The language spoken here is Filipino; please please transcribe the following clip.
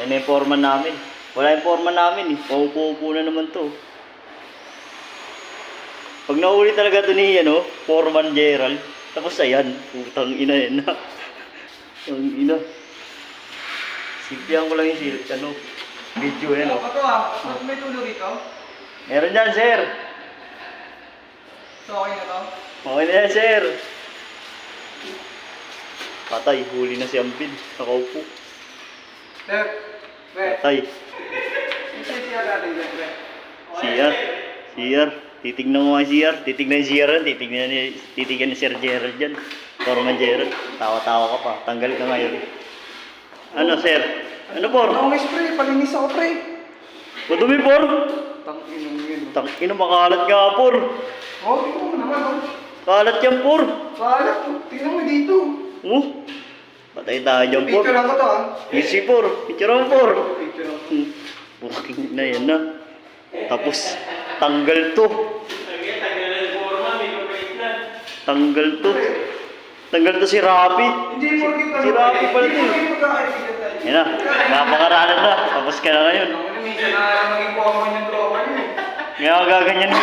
Yan yung foreman namin. Wala yung foreman namin eh. Paupo-upo na naman to. Pag nahuli talaga ito ni Foreman Gerald, tapos ayan, putang ina yan na. Ang ina. Simpihan ko lang yung video yan Ano ba ito ah? May tulo rito? Meron dyan, sir. So, okay na to? Okay na yan, sir. Patay, huli na si Ampil. Nakaupo. Sir, Patay. ito yung siya natin dyan, pre. CR. Titignan mo nga yung CR. Titignan yung CR yan. Titignan ni Sir Gerald dyan. Foreman Gerald. Tawa-tawa ka pa. Tanggal ka ngayon. Ano, sir? Ano, por? Ako may spray, palinis ako, pre. Madumi, por? Tang-inong yun. Tangina, makalat nga, por. Oh, tingnan mo naman, oh. Kalat yan, por. Kalat, tingnan mo dito. Patay tayo dyan, por. Picture ako to, ah. Easy, por. Picture mo, por. Picture ako. Booking na yan na. Tapos, tanggal to. Tanggal to. Tanggal to si Rapi. Hindi mo kita. Si Rapi pala Hindi to. mo magkakaibigan tayo. Yan na, napakaralan na. Tapos ka na ngayon. Ako na minsan na maging common yung tropa niyo. Ngayon gaganyan mo.